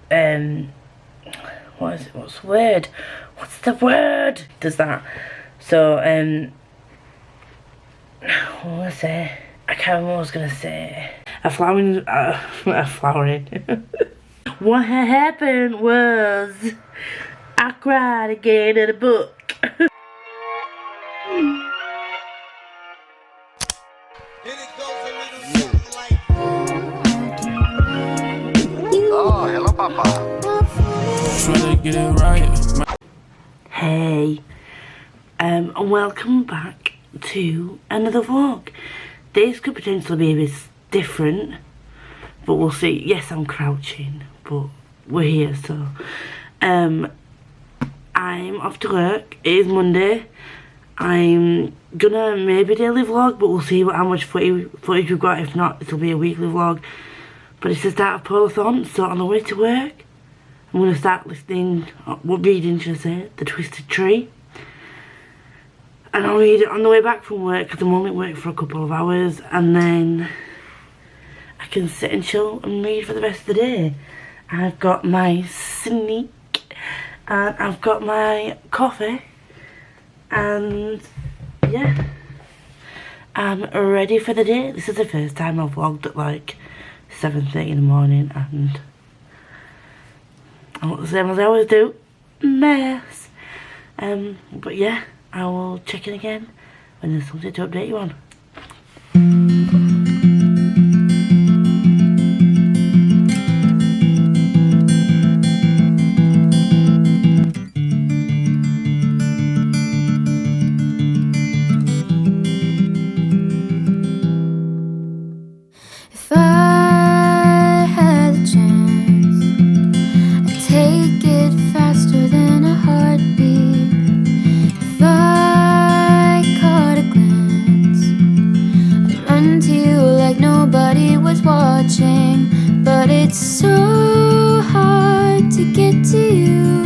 what is it? What's the word? What's the word? Does that. So, what was I say? I can't remember what I was gonna say. A flowering. What happened was I cried again in a book. Oh, hello, Papa. Trying to get it right. Hey, and welcome back to another vlog. This could potentially be a bit different, but we'll see. Yes, I'm crouching, but we're here, so. I'm off to work. It is Monday. I'm gonna maybe daily vlog, but we'll see how much footage we've got. If not, it'll be a weekly vlog. But it's the start of Polarthon, so on the way to work, I'm gonna start reading, should I say, The Twisted Tree. And I'll read it on the way back from work, because I'm only at work for a couple of hours, and then I can sit and chill and read for the rest of the day. I've got my sneak, and I've got my coffee, and yeah, I'm ready for the day. This is the first time I've vlogged at like 7:30 in the morning, and I look the same as I always do, mess. But yeah, I will check in again when there's something to update you on. If I had a chance, I'd take it faster than a heartbeat. If I caught a glance, I'd run to you like nobody was watching. But it's so hard to get to you,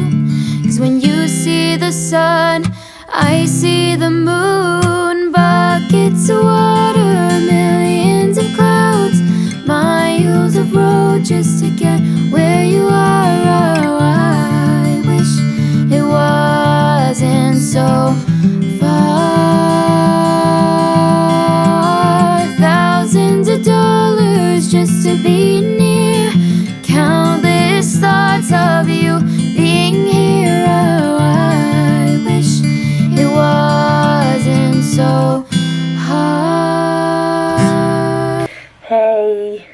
'cause when you see the sun, I see the moon. Buckets of water, millions of clouds, miles of road just to get where you are. Oh, I wish it wasn't so far. Thousands of dollars just to be near. Countless thoughts of you being here. Oh, I wish it wasn't so hard. Hey,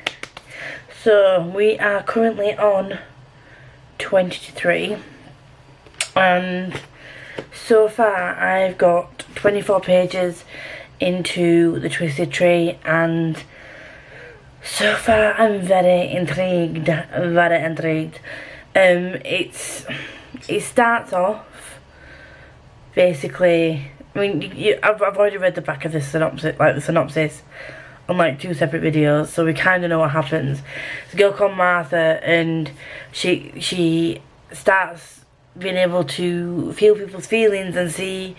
so we are currently on 23, and so far I've got 24 pages into The Twisted Tree, and so far I'm very intrigued, it starts off basically, I mean, I've already read the back of the synopsis on like 2 separate videos, so we kind of know what happens. It's a girl called Martha, and she starts being able to feel people's feelings and see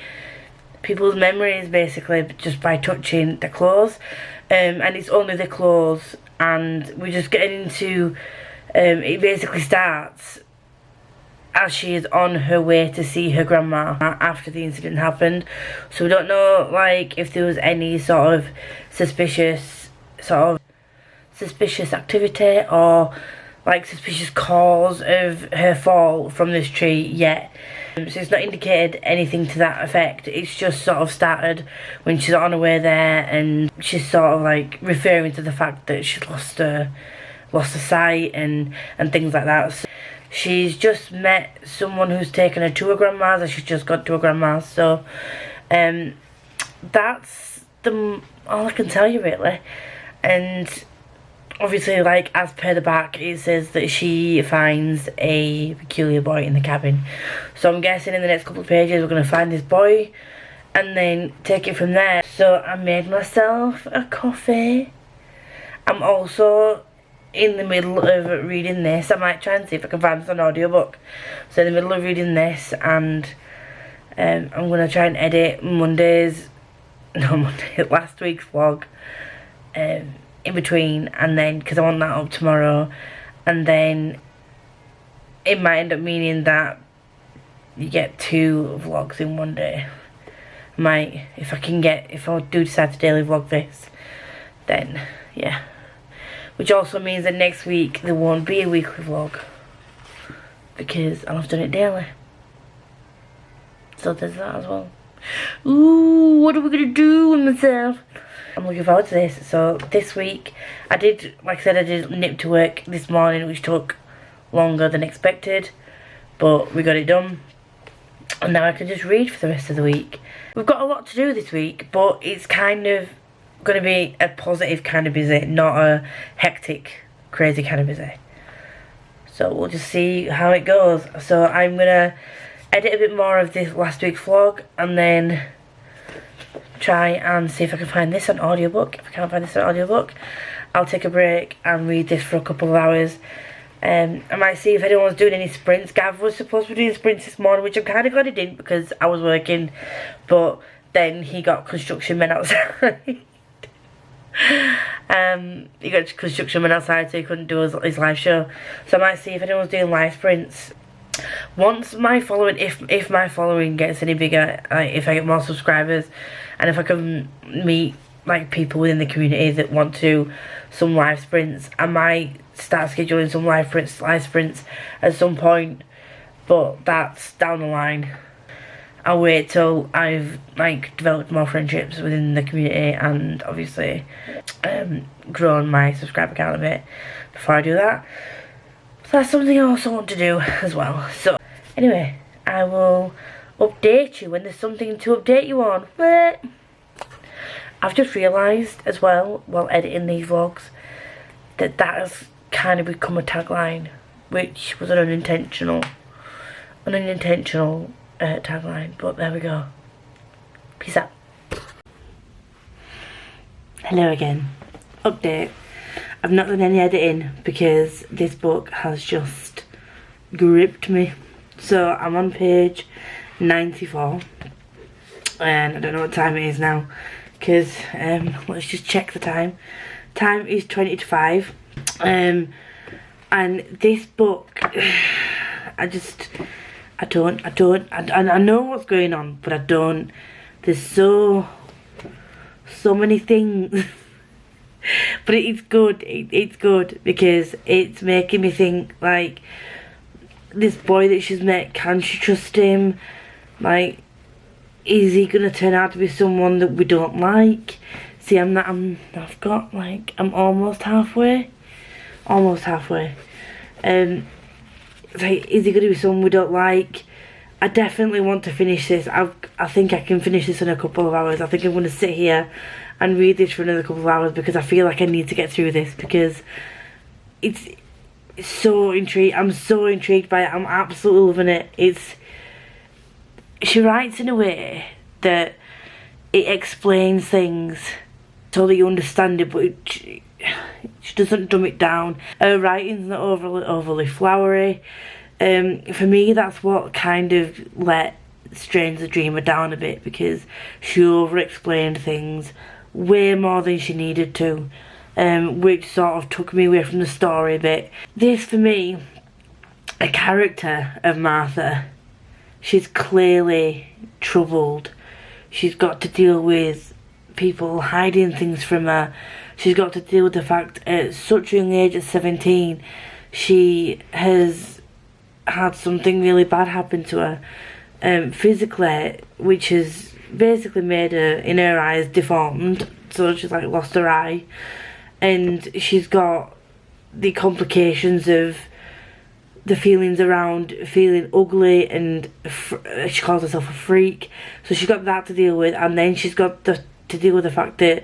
people's memories, basically, just by touching their clothes. And it's only the clothes, and we're just getting into, it basically starts as she is on her way to see her grandma after the incident happened. So we don't know, like, if there was any sort of suspicious activity or like suspicious cause of her fall from this tree yet. So it's not indicated anything to that effect. It's just sort of started when she's on her way there, and she's sort of like referring to the fact that she's lost her sight and things like that. So she's just met someone who's taken her to her grandma's, and she's just got to her grandma's. So that's all I can tell you, really. And obviously, like, as per the back, it says that she finds a peculiar boy in the cabin. So I'm guessing in the next couple of pages we're going to find this boy and then take it from there. So I made myself a coffee. I'm also in the middle of reading this. I might try and see if I can find an audiobook. So in the middle of reading this, and I'm going to try and edit last week's vlog in between, and then, because I want that up tomorrow, and then it might end up meaning that you get 2 vlogs in one day. If I do decide to daily vlog this, then yeah. Which also means that next week there won't be a weekly vlog, because I'll have done it daily. So there's that as well. Ooh, what are we gonna do with myself? I'm looking forward to this. So this week, like I said, I did nip to work this morning, which took longer than expected, but we got it done. And now I can just read for the rest of the week. We've got a lot to do this week, but it's kind of going to be a positive kind of busy, not a hectic, crazy kind of busy. So we'll just see how it goes. So I'm going to edit a bit more of this last week's vlog, and then try and see if I can find this on audiobook. If I can't find this on audiobook, I'll take a break and read this for a couple of hours. I might see if anyone's doing any sprints. Gav was supposed to be doing sprints this morning, which I'm kind of glad he didn't, because I was working, but then he got construction men outside. He got construction men outside, so he couldn't do his live show. So I might see if anyone's doing live sprints. Once my following, if my following gets any bigger, if I get more subscribers, and if I can meet like people within the community that want to do some live sprints, I might start scheduling some live sprints at some point, but that's down the line. I'll wait till I've like developed more friendships within the community and obviously grown my subscriber count a bit before I do that. So that's something I also want to do as well. So anyway, I will update you when there's something to update you on. I've just realised as well, while editing these vlogs, that has kind of become a tagline, which was an unintentional tagline, but there we go. Peace out. Hello again. Update. I've not done any editing because this book has just gripped me. So I'm on page 94, and I don't know what time it is now, because let's just check the time. Time is 20 to 5. And this book, I know what's going on, but I don't. There's so many things. But it's good. It's good because it's making me think, like, this boy that she's met, can she trust him? Like, is he gonna turn out to be someone that we don't like? See, I'm almost halfway. Like, is he gonna be someone we don't like? I definitely want to finish this. I think I can finish this in a couple of hours. I think I'm gonna sit here and read this for another couple of hours because I feel like I need to get through this, because it's so intrigued. I'm so intrigued by it. I'm absolutely loving it. She writes in a way that it explains things so that you understand it, but she doesn't dumb it down. Her writing's not overly flowery. For me, that's what kind of let Strange the Dreamer down a bit, because she over-explained things way more than she needed to, which sort of took me away from the story a bit. This, for me, a character of Martha, she's clearly troubled. She's got to deal with people hiding things from her. She's got to deal with the fact at such a young age, at 17, she has had something really bad happen to her, physically, which has basically made her, in her eyes, deformed. So she's like lost her eye, and she's got the complications of the feelings around feeling ugly, and she calls herself a freak. So she's got that to deal with, and then she's got to deal with the fact that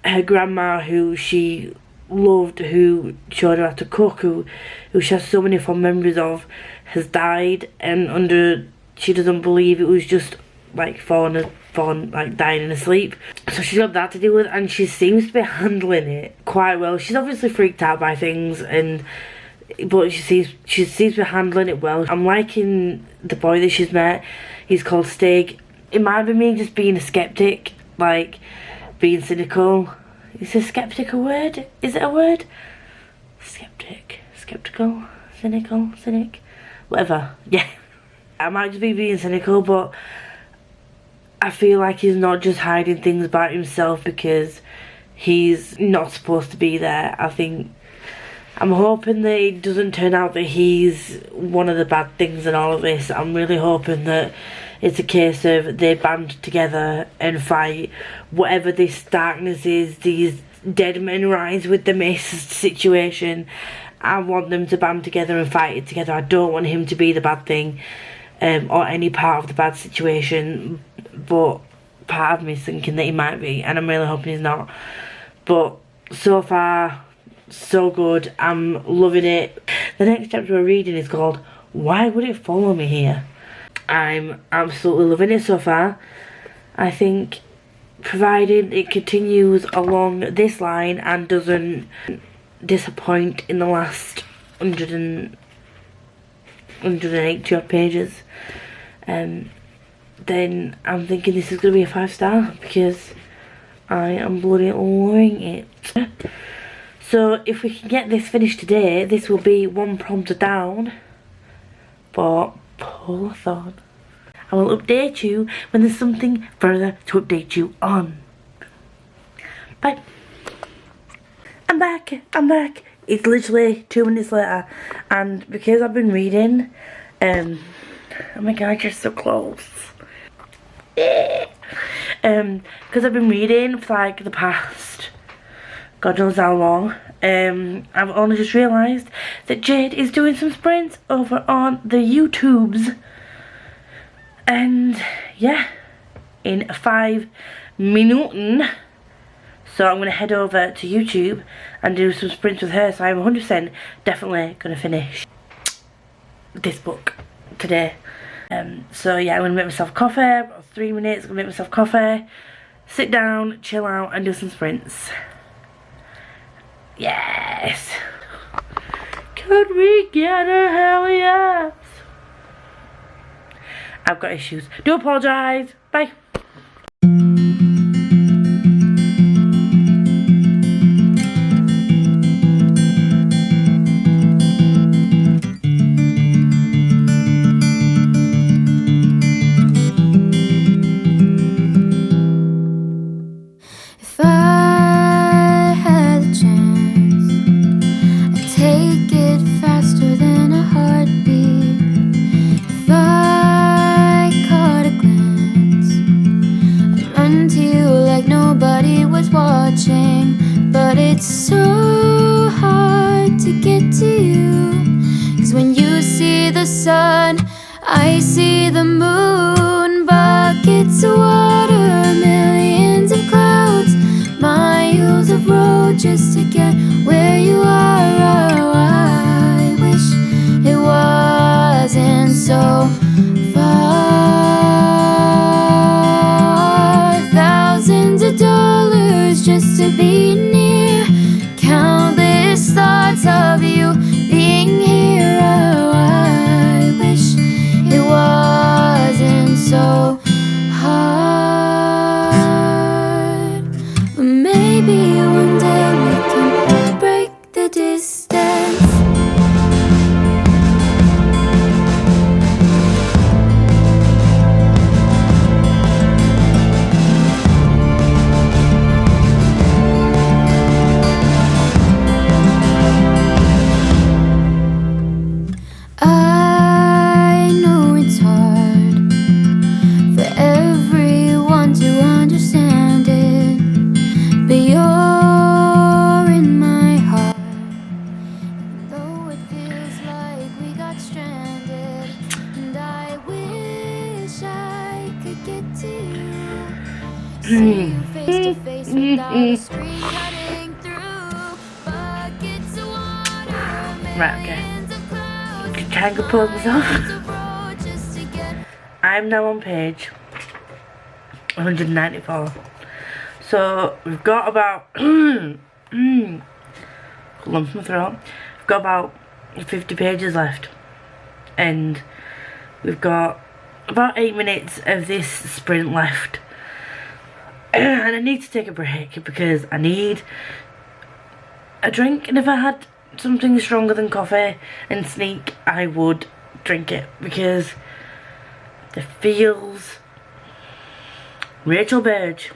her grandma, who she loved, who showed her how to cook, who she has so many fond memories of, has died, and she doesn't believe it was just like like dying in her sleep. So she's got that to deal with, and she seems to be handling it quite well. She's obviously freaked out by things, but she seems to be handling it well. I'm liking the boy that she's met. He's called Stig. It might be me just being a skeptic, like being cynical. Is a skeptic a word? Is it a word? Skeptical. cynic, whatever. Yeah, I might just be being cynical, but I feel like he's not just hiding things about himself because he's not supposed to be there. I'm hoping that it doesn't turn out that he's one of the bad things in all of this. I'm really hoping that it's a case of they band together and fight whatever this darkness is, these dead men rise with the mist situation. I want them to band together and fight it together. I don't want him to be the bad thing, or any part of the bad situation, but part of me is thinking that he might be, and I'm really hoping he's not. But so far, so good. I'm loving it. The next chapter we're reading is called Why Would It Follow Me Here? I'm absolutely loving it so far. I think provided it continues along this line and doesn't disappoint in the last 180 odd pages, then I'm thinking this is going to be a 5-star because I am bloody loving it. So if we can get this finished today, this will be one prompt down for Polarthon. I will update you when there's something further to update you on. Bye. I'm back. It's literally 2 minutes later, and because I've been reading, oh my god, you're so close. Because I've been reading for like the past God knows how long, I've only just realised that Jade is doing some sprints over on the YouTubes. And yeah, in 5 minutes. So I'm going to head over to YouTube and do some sprints with her. So I'm 100% definitely going to finish this book today. So yeah, I'm going to make myself coffee. I've got 3 minutes, I'm going to make myself coffee, sit down, chill out and do some sprints. Yes! Could we get a hell yes? I've got issues. Do apologise. Bye. If I had a chance, I'd take it faster than a heartbeat. If I caught a glance, I'd run to you like nobody was watching. But it's so hard to get to you, 'cause when you see the sun, I see the moon. Buckets of water, millions of clouds, miles of road just to get where you are. Oh, I wish it wasn't so far. Thousands of dollars just to be near, countless thoughts of you being here. Oh, I wish it wasn't so hard. But maybe one day we can break the distance. I know it's hard for everyone to understand it, but you're in my heart. Even though it feels like we got stranded, and I wish I could get to you, see you face to face without a screen cutting through. Buckets of water, Right, okay. millions of clouds, Try and compose myself. miles of road just to get. I'm now on page 194. So we've got about lump in my throat. We've got about 50 pages left, and we've got about 8 minutes of this sprint left. And I need to take a break because I need a drink. I never had something stronger than coffee and sneak, I would drink it, because the feels. Rachel Burge.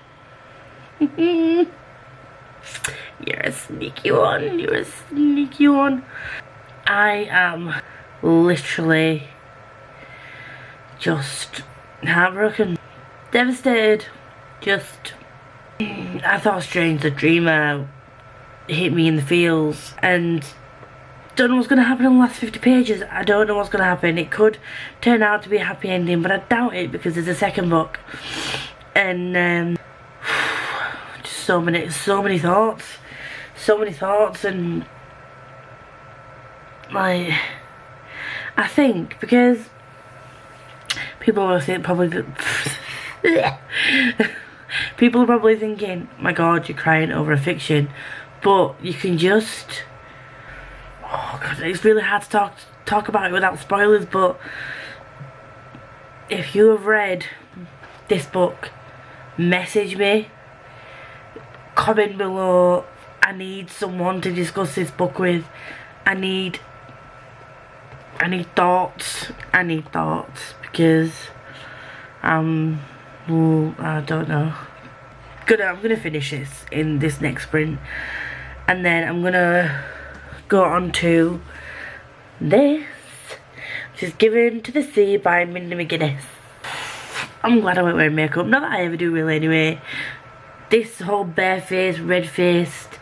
You're a sneaky one, you're a sneaky one. I am literally just heartbroken, devastated. Just, I thought Strange the Dreamer hit me in the feels, and don't know what's going to happen in the last 50 pages. I don't know what's going to happen. It could turn out to be a happy ending, but I doubt it, because there's a second book. And just so many thoughts, and like, I think because people are probably thinking, my God, you're crying over a fiction, but you can just, oh God, it's really hard to talk about it without spoilers. But if you have read this book, message me, comment below. I need someone to discuss this book with. I need thoughts. Because I don't know. I'm gonna finish this in this next sprint, and then I'm gonna go on to this, which is Given to the Sea by Mindy McGuinness. I'm glad I went wearing makeup. Not that I ever do really anyway. This whole barefaced, red-faced,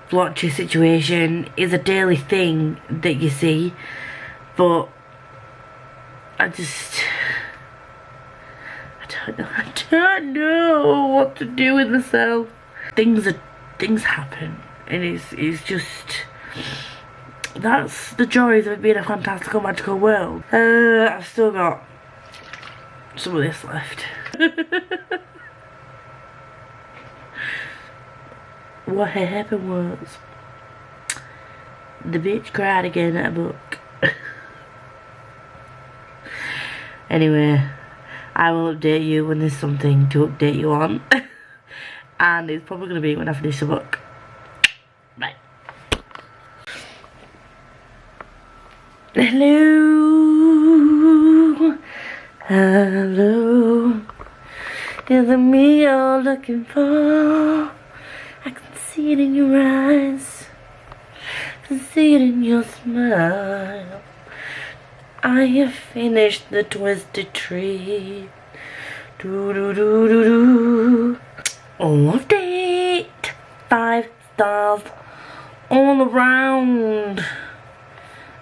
blotchy situation is a daily thing that you see. But I don't know what to do with myself. Things happen, and it's just, that's the joys of it being a fantastical, magical world. I've still got some of this left. What had happened was, the bitch cried again at a book. Anyway, I will update you when there's something to update you on. And it's probably going to be when I finish the book. Bye. Hello. Hello. Is it me you're looking for? I can see it in your eyes. I can see it in your smile. I have finished the twisted tree. Do do do do do. Loved it. 5 stars all around.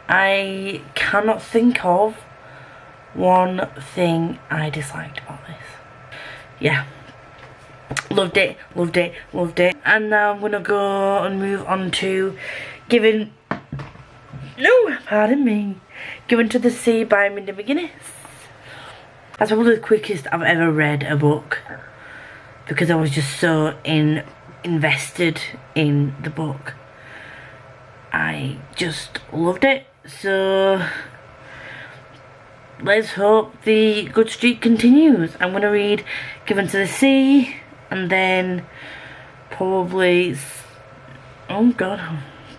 I cannot think of one thing I disliked about this. Yeah. Loved it, loved it, loved it. And now I'm gonna go and move on to Given to the Sea by Mindy McGuinness. That's probably the quickest I've ever read a book, because I was just so invested in the book. I just loved it. So let's hope the good streak continues. I'm going to read Given to the Sea, and then probably, oh God,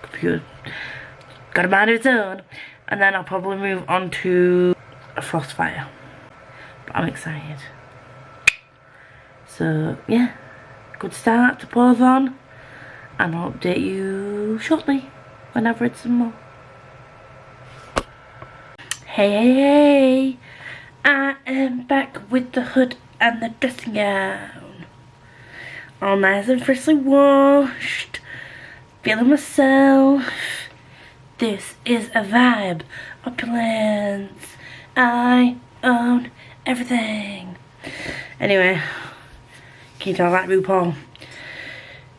computer got a mind of its own, and then I'll probably move on to A Frostfire. But I'm excited. So yeah, good start to Polarthon, and I'll update you shortly when I've read some more. Hey, I am back with the hood and the dressing gown, all nice and freshly washed, feeling myself. This is a vibe, opulence, I own everything. Anyway, can you tell that, RuPaul?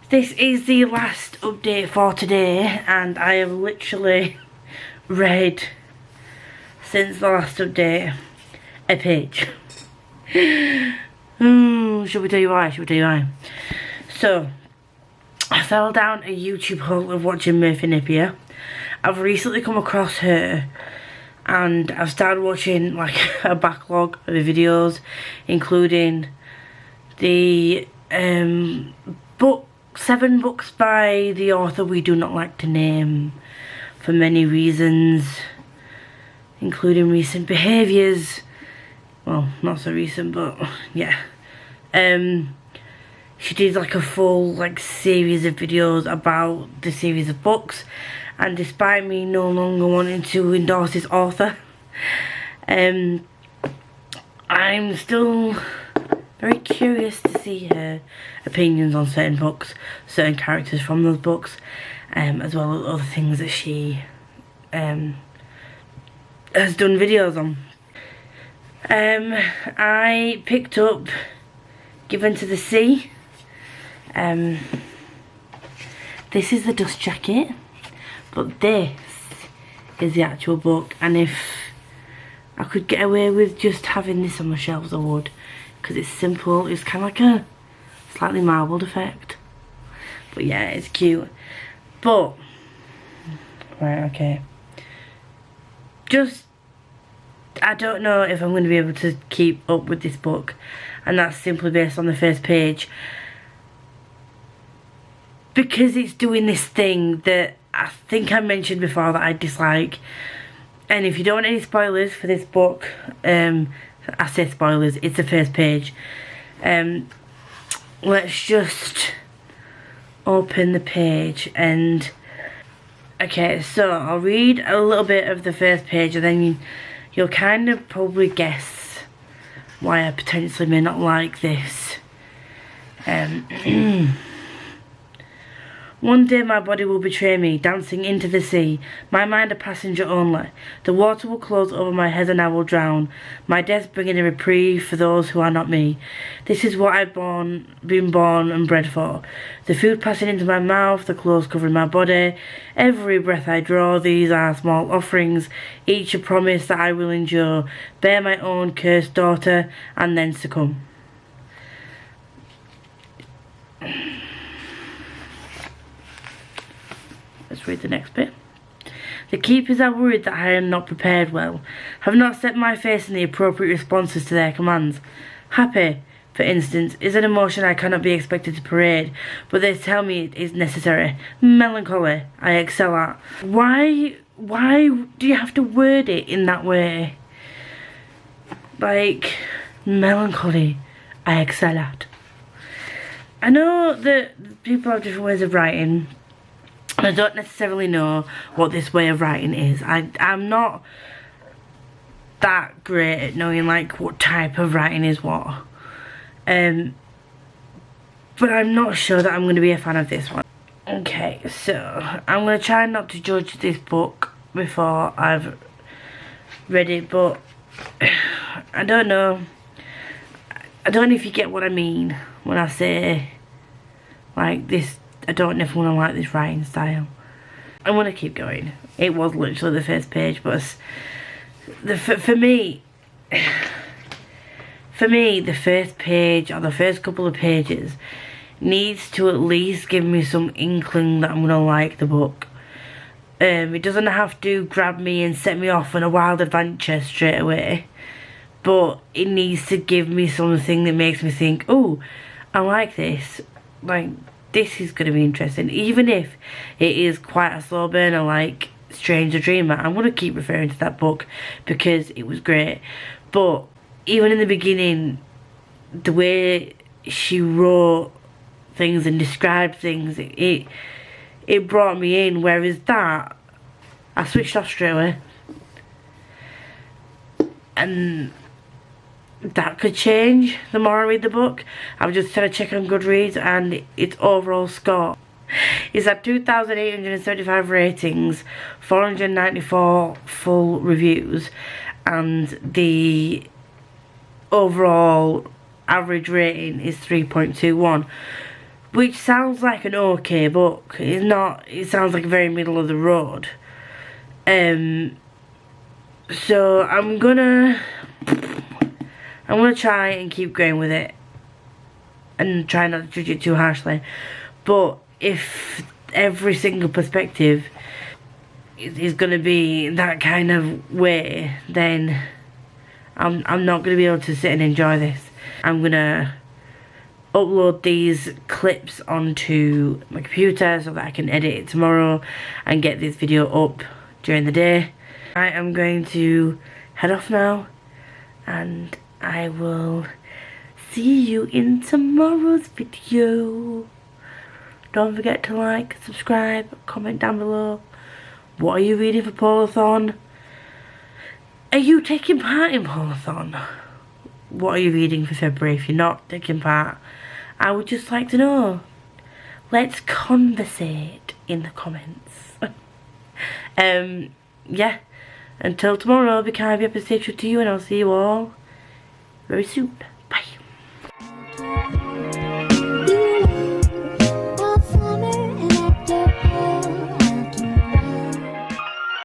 This is the last update for today, and I have literally read, since the last update, a page. Should we tell you why? So, I fell down a YouTube hole of watching Murphy Napier. I've recently come across her, and I've started watching like a backlog of the videos, including the 7 books by the author we do not like to name. for many reasons, including recent behaviours. Well, not so recent, but yeah. She did like a full like series of videos about the series of books, and despite me no longer wanting to endorse this author, I'm still very curious to see her opinions on certain books, certain characters from those books, as well as other things that she has done videos on. I picked up Given to the Sea. This is the dust jacket, but this is the actual book, and if I could get away with just having this on my shelves, I would, because it's simple. It's kind of like a slightly marbled effect, but yeah, it's cute. But right, okay, just I don't know if I'm going to be able to keep up with this book, and that's simply based on the first page, because it's doing this thing that I think I mentioned before that I dislike. And if you don't want any spoilers for this book, I say spoilers, it's the first page. Let's just open the page and... Okay, so I'll read a little bit of the first page, and then you'll kind of probably guess why I potentially may not like this. One day my body will betray me, dancing into the sea, my mind a passenger only. The water will close over my head and I will drown, my death bringing a reprieve for those who are not me. This is what I've been born and bred for. The food passing into my mouth, the clothes covering my body, every breath I draw, these are small offerings, each a promise that I will endure, bear my own cursed daughter, and then succumb. Let's read the next bit. The keepers are worried that I am not prepared well, have not set my face in the appropriate responses to their commands. Happy, for instance, is an emotion I cannot be expected to parade, but they tell me it is necessary. Melancholy, I excel at. Why do you have to word it in that way? Like, melancholy, I excel at. I know that people have different ways of writing. I don't necessarily know what this way of writing is. I'm not that great at knowing like what type of writing is what. But I'm not sure that I'm going to be a fan of this one. Okay, so I'm going to try not to judge this book before I've read it, but I don't know. I don't know if you get what I mean when I say like this. I don't know if I want to like this writing style. I'm going to keep going. It was literally the first page, but for me, the first page or the first couple of pages needs to at least give me some inkling that I'm going to like the book. It doesn't have to grab me and set me off on a wild adventure straight away, but it needs to give me something that makes me think, oh, I like this. Like, this is going to be interesting. Even if it is quite a slow burner like Stranger Dreamer, I'm going to keep referring to that book because it was great. But even in the beginning, the way she wrote things and described things, it brought me in, whereas that, I switched off straight away. And that could change the more I read the book. I've just had a check on Goodreads and its overall score is at 2,875 ratings, 494 full reviews, and the overall average rating is 3.21, which sounds like an okay book. It's not. It sounds like a very middle of the road. So I'm gonna try and keep going with it and try not to judge it too harshly. But if every single perspective is going to be that kind of way, then I'm not going to be able to sit and enjoy this. I'm going to upload these clips onto my computer so that I can edit it tomorrow and get this video up during the day. I am going to head off now, and I will see you in tomorrow's video. Don't forget to like, subscribe, comment down below. What are you reading for Polarthon? Are you taking part in Polarthon? What are you reading for February if you're not taking part? I would just like to know. Let's conversate in the comments. Yeah. Until tomorrow, be kind, be happy, stay true to you, and I'll see you all very soon.